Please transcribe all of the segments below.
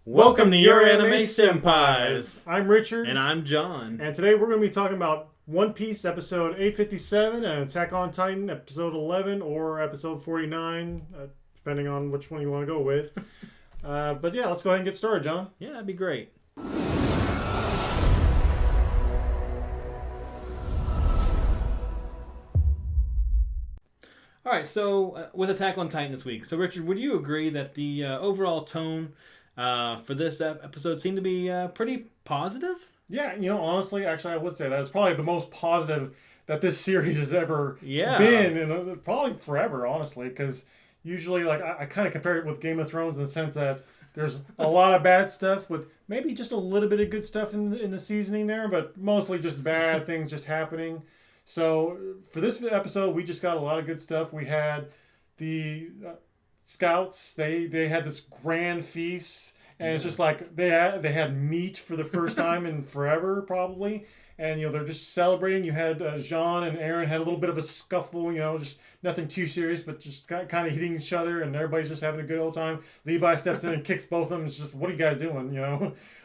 Welcome to Your Anime Senpais. I'm Richard. And I'm John. And today we're going to be talking about One Piece episode 857 and Attack on Titan episode 11 or episode 49, depending on which one you want to go with. But yeah, let's go ahead and get started, John. Yeah, that'd be great. All right, so with Attack on Titan this week. So Richard, would you agree that the overall tone for this episode seemed to be pretty positive? Yeah, honestly, actually, I would say that it's probably the most positive that this series has ever been, and probably forever, honestly, because usually, like, I kind of compare it with Game of Thrones in the sense that there's a lot of bad stuff with maybe just a little bit of good stuff in the seasoning there, but mostly just bad things just happening. So for this episode, we just got a lot of good stuff. We had the scouts. They had this grand feast, and it's just like they had meat for the first time in forever, probably. And they're just celebrating. You had Jean and Aaron had a little bit of a scuffle. Just nothing too serious, but just kind of hitting each other, and everybody's just having a good old time. Levi steps in and kicks both of them. It's just, what are you guys doing?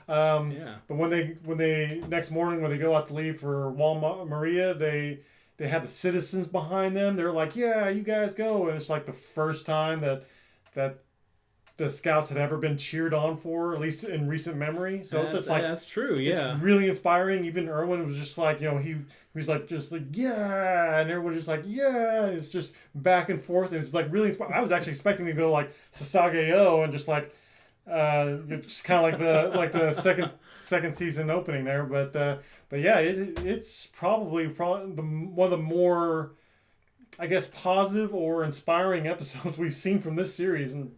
But when they next morning when they go out to leave for Wal Maria, they have the citizens behind them. They're like, yeah, you guys go, and it's like the first time that the scouts had ever been cheered on for, at least in recent memory. So that's true. Yeah, it's really inspiring. Even Erwin was just like, he was like yeah, and everyone was just like, yeah. It's just back and forth. It was like really inspiring. I was actually expecting to go like Sasageo and just like just kind of like the second season opening there. But yeah, it's probably one of the more, I guess, positive or inspiring episodes we've seen from this series, and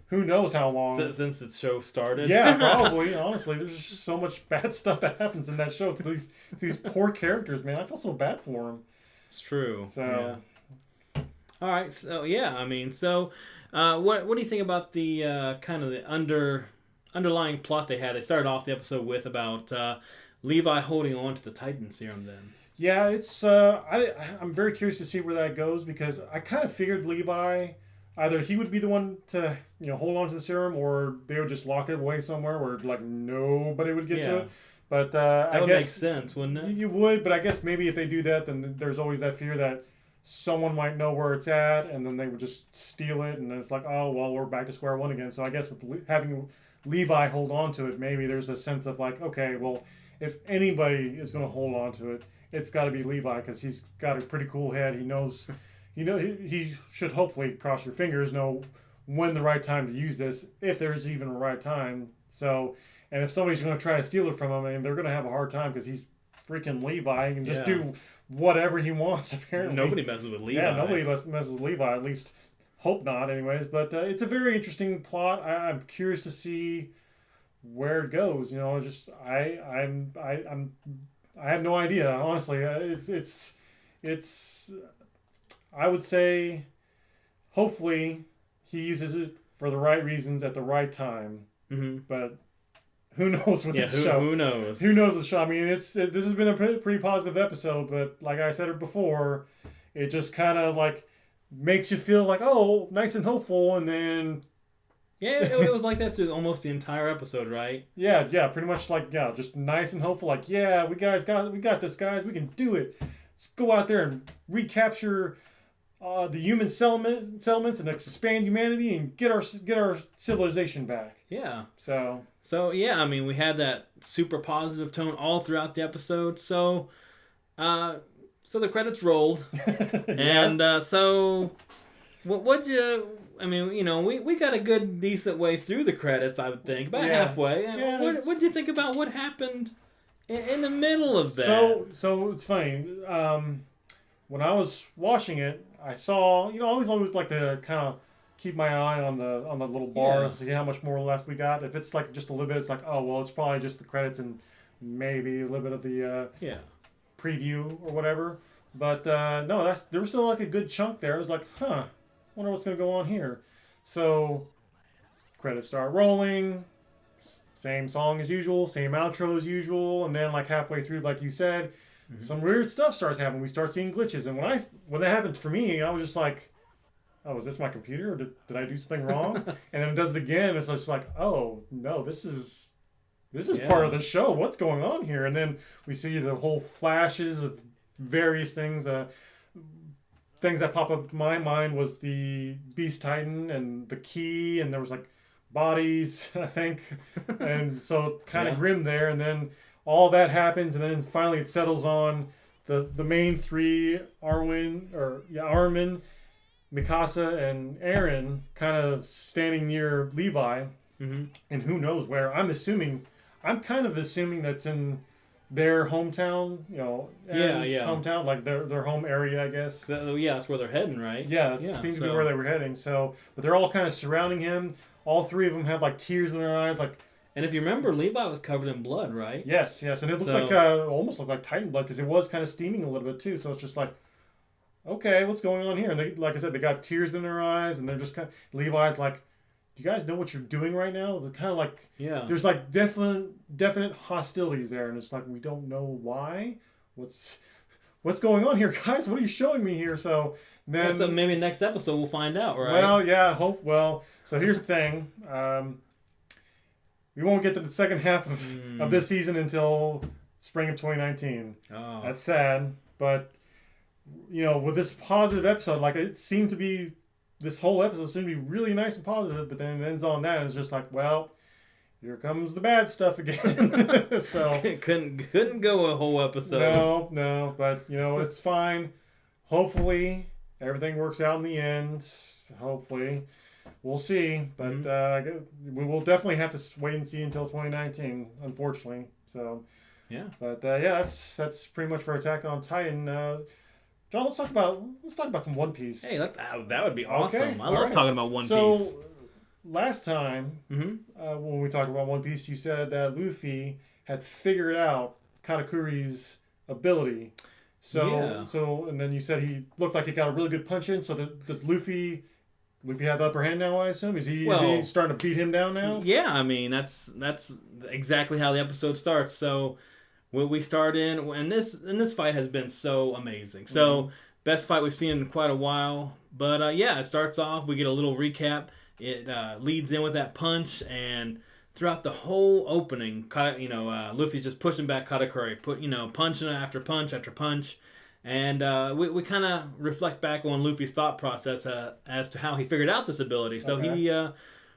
who knows how long since the show started. Yeah, probably. Honestly, there's just so much bad stuff that happens in that show to these poor characters, man. I feel so bad for them. It's true. So yeah. All right, so yeah, what do you think about the kind of the underlying plot they had? They started off the episode with about Levi holding on to the Titan serum. Then yeah, it's I'm very curious to see where that goes, because I kind of figured Levi, either he would be the one to hold on to the serum, or they would just lock it away somewhere where like nobody would get to it. But that I would guess make sense, wouldn't it? You would, but I guess maybe if they do that, then there's always that fear that someone might know where it's at, and then they would just steal it, and then it's like, oh well, we're back to square one again. So I guess with having Levi hold on to it, maybe there's a sense of like, okay, well, if anybody is going to hold on to it, it's got to be Levi, because he's got a pretty cool head. He knows. He should hopefully, cross your fingers, know when the right time to use this, if there's even a right time. So, and if somebody's going to try to steal it from him, they're going to have a hard time, because he's freaking Levi. He can just do whatever he wants, apparently. Nobody messes with Levi. Yeah, nobody messes with Levi, at least hope not anyways. But it's a very interesting plot. I'm curious to see where it goes. I have no idea, honestly. It's I would say, hopefully, he uses it for the right reasons at the right time. Mm-hmm. But who knows with this show? Who knows? Who knows with the show? I mean, this has been a pretty positive episode, but like I said it before, it just kind of like makes you feel like, oh, nice and hopeful, and then yeah, it was like that through almost the entire episode, right? Yeah, pretty much like just nice and hopeful. Like, yeah, we got this, guys. We can do it. Let's go out there and recapture the human settlements and expand humanity and get our civilization back. Yeah. So yeah, we had that super positive tone all throughout the episode. So the credits rolled, and so what'd you? We got a good decent way through the credits, I would think, about halfway. Yeah. What'd you think about what happened in the middle of that? So it's funny. When I was watching it, I saw, I always like to kind of keep my eye on the little bar to see how much more left we got. If it's like just a little bit, it's like, oh well, it's probably just the credits and maybe a little bit of the preview or whatever. But no, there was still like a good chunk there. I was like, wonder what's gonna go on here. So credits start rolling. Same song as usual, same outro as usual, and then like halfway through, like you said, some weird stuff starts happening. We start seeing glitches, and when that happened for me, I was just like, oh, is this my computer? Or did I do something wrong? And then it does it again. It's just like, oh no, this is part of the show. What's going on here? And then we see the whole flashes of various things. Things that pop up to my mind was the Beast Titan and the key, and there was like bodies, I think, and so kind of grim there. And then all that happens, and then finally it settles on the main three: Armin, Mikasa, and Eren, kind of standing near Levi, and who knows where. I'm kind of assuming that's in their hometown, Eren's hometown, like their home area, I guess. That's where they're heading, right? Yeah, it seems to be where they were heading. So, but they're all kind of surrounding him. All three of them have like tears in their eyes, like. And if you remember, Levi was covered in blood, right? Yes, and it looked almost looked like Titan blood because it was kind of steaming a little bit too. So it's just like, okay, what's going on here? And they, like I said, they got tears in their eyes, and they're just kind of. Levi's like, do you guys know what you're doing right now? It's kind of like, there's like definite hostilities there, and it's like, we don't know why. What's going on here, guys? What are you showing me here? So then, so maybe next episode we'll find out, right? Well, yeah, so here's the thing. We won't get to the second half of this season until spring of 2019. Oh. That's sad, but with this positive episode, like it seemed to be. This whole episode seemed to be really nice and positive, but then it ends on that, and it's just like, well, here comes the bad stuff again. So couldn't go a whole episode. No, but it's fine. Hopefully, everything works out in the end. Hopefully, we'll see. But we will definitely have to wait and see until 2019, unfortunately. So yeah. But that's pretty much for Attack on Titan. John, let's talk about some One Piece. Hey, that would be awesome. Okay, I love talking about One Piece. So, last time when we talked about One Piece, you said that Luffy had figured out Katakuri's ability. So and then you said he looked like he got a really good punch in. So does Luffy have the upper hand now? I assume is he starting to beat him down now? Yeah, I mean that's exactly how the episode starts. So. We start in, and this fight has been so amazing. So, best fight we've seen in quite a while. But, it starts off, we get a little recap. It leads in with that punch, and throughout the whole opening, Luffy's just pushing back Katakuri, punching after punch after punch. And we kind of reflect back on Luffy's thought process as to how he figured out this ability. So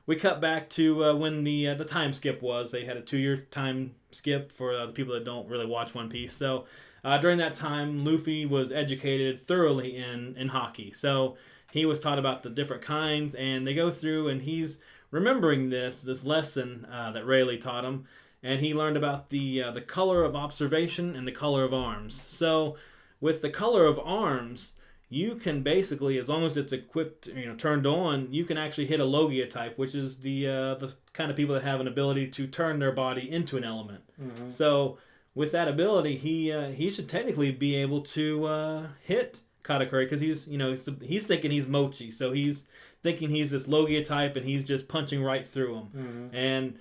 we cut back to when the time skip was. They had a 2-year time skip for the people that don't really watch One Piece. So during that time, Luffy was educated thoroughly in haki. So he was taught about the different kinds, and they go through, and he's remembering this lesson that Rayleigh taught him, and he learned about the color of observation and the color of arms. So with the color of arms, you can basically, as long as it's equipped, turned on, you can actually hit a Logia type, which is the kind of people that have an ability to turn their body into an element. Mm-hmm. So with that ability, he should technically be able to hit Katakuri because he's thinking he's Mochi, so he's thinking he's this Logia type, and he's just punching right through him, and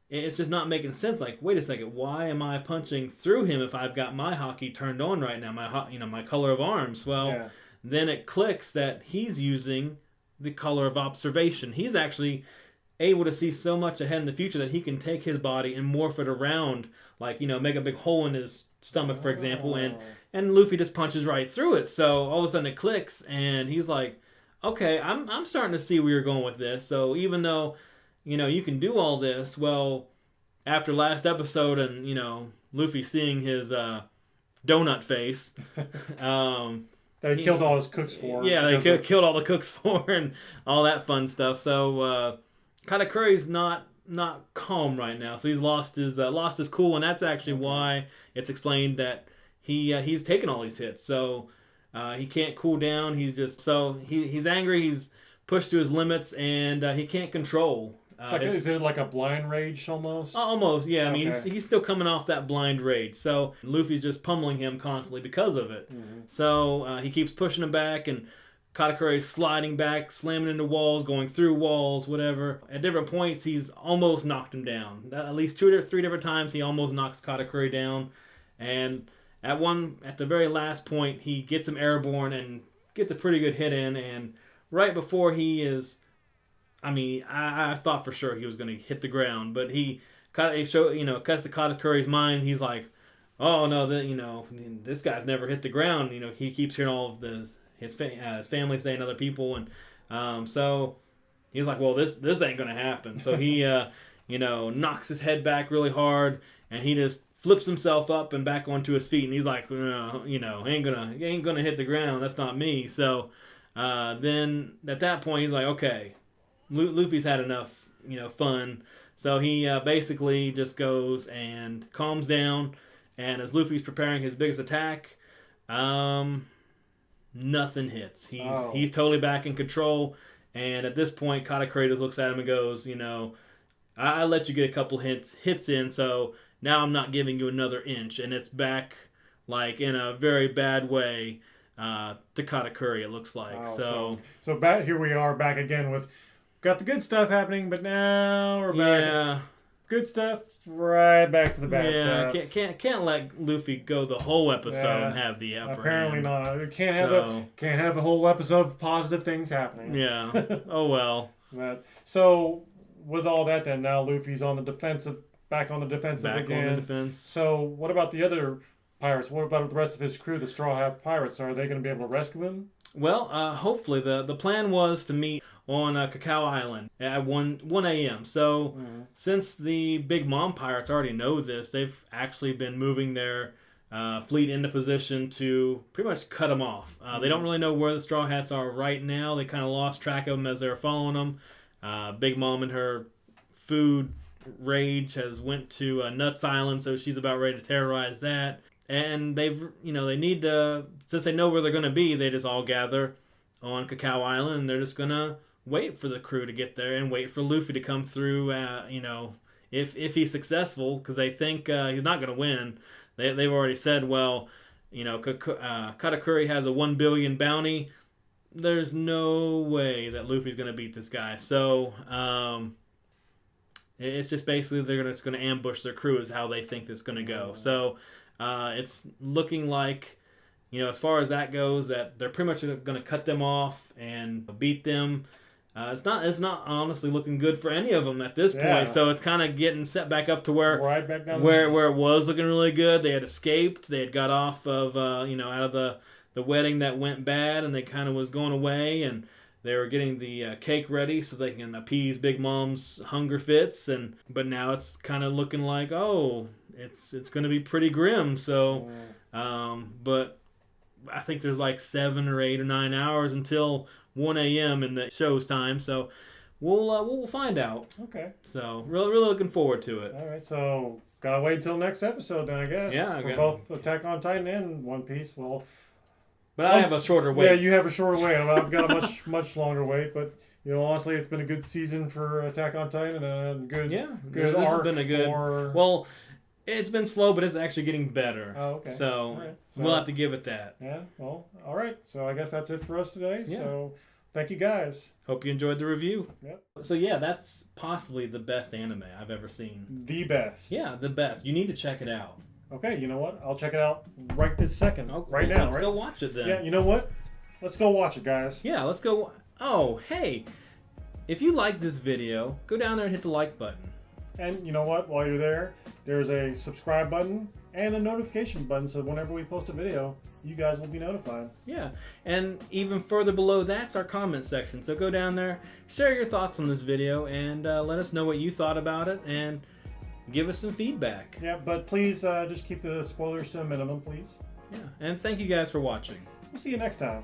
it's just not making sense. Like, wait a second, why am I punching through him if I've got my haki turned on right now, my color of arms? Well. Then it clicks that he's using the color of observation. He's actually able to see so much ahead in the future that he can take his body and morph it around, like, make a big hole in his stomach, for example, and Luffy just punches right through it. So all of a sudden it clicks, and he's like, okay, I'm starting to see where you're going with this. So even though, you can do all this, well, after last episode and, Luffy seeing his donut face, that he killed all his cooks for. Yeah, they killed all the cooks for and all that fun stuff. So Katakuri's not calm right now. So he's lost his cool, and that's actually why it's explained that he's taken all these hits. So he can't cool down. He's just he's angry. He's pushed to his limits, and he can't control. Is it like a blind rage almost? Almost, yeah. I mean, he's still coming off that blind rage. So Luffy's just pummeling him constantly because of it. Mm-hmm. So he keeps pushing him back, and Katakuri's sliding back, slamming into walls, going through walls, whatever. At different points, he's almost knocked him down. At least 2 or 3 different times, he almost knocks Katakuri down. And at the very last point, he gets him airborne and gets a pretty good hit in, and right before he is, I mean, I thought for sure he was going to hit the ground, but cuts to Katakuri's mind. He's like, oh no, this guy's never hit the ground. He keeps hearing all of his family saying other people, and so he's like, well, this ain't going to happen. So he knocks his head back really hard, and he just flips himself up and back onto his feet, and he's like, ain't gonna hit the ground. That's not me. So then at that point, he's like, okay, Luffy's had enough, fun. So he basically just goes and calms down, and as Luffy's preparing his biggest attack, nothing hits. He's totally back in control, and at this point, Katakuri just looks at him and goes, I let you get a couple hits in, so now I'm not giving you another inch, and it's back like in a very bad way to Katakuri. It looks like so back here we are back again with got the good stuff happening, but now we're back. Yeah, good stuff right back to the bad stuff. Yeah, can't let Luffy go the whole episode and have the upper apparently hand. Not. Can't have a whole episode of positive things happening. Yeah. Oh well. So with all that, then now Luffy's on the defensive. Back on the defensive again. On the defense. So, what about the other pirates? What about the rest of his crew, the Straw Hat Pirates? Are they going to be able to rescue him? Well, hopefully. The plan was to meet on Cacao Island at 1 a.m. So, since the Big Mom Pirates already know this, they've actually been moving their fleet into position to pretty much cut them off. They don't really know where the Straw Hats are right now. They kind of lost track of them as they were following them. Big Mom and her food rage has went to Nuts Island, so she's about ready to terrorize that. And they need to, since they know where they're going to be, they just all gather on Cacao Island, and they're just going to wait for the crew to get there and wait for Luffy to come through, if he's successful, because they think he's not going to win. They've already said, well, Katakuri has a 1 billion bounty. There's no way that Luffy's going to beat this guy. So, it's just basically they're just going to ambush their crew is how they think this is going to go. So it's looking like, as far as that goes, that they're pretty much going to cut them off and beat them. It's not honestly looking good for any of them at this point. So it's kind of getting set back up to where where it was looking really good. They had escaped. They had got off of out of the wedding that went bad, and they kind of was going away, and they were getting the cake ready so they can appease Big Mom's hunger fits, but now it's kind of looking like, it's going to be pretty grim. So, but I think there's like 7 or 8 or 9 hours until 1 a.m. in the show's time. So we'll find out. Okay. So really looking forward to it. All right. So gotta wait until next episode then, I guess. Yeah. For both Attack on Titan and One Piece. But I have a shorter wait. Yeah, you have a shorter wait. I've got a much longer wait. But honestly, it's been a good season for Attack on Titan and good. Yeah, good. This arc has been a good. Well, it's been slow, but it's actually getting better. Oh, okay. So we'll have to give it that. Yeah. Well, all right. So I guess that's it for us today. Yeah. So thank you guys. Hope you enjoyed the review. Yep. So yeah, that's possibly the best anime I've ever seen. The best. Yeah, the best. You need to check it out. Okay, you know what? I'll check it out right this second. Right now. Let's go watch it then. Yeah, you know what? Let's go watch it, guys. Yeah, let's go. Oh, hey. If you like this video, go down there and hit the like button. And you know what? While you're there, there's a subscribe button and a notification button, so whenever we post a video, you guys will be notified. Yeah, and even further below that's our comment section. So go down there, share your thoughts on this video, and let us know what you thought about it, and give us some feedback. Yeah, but please just keep the spoilers to a minimum, please. Yeah, and thank you guys for watching. We'll see you next time.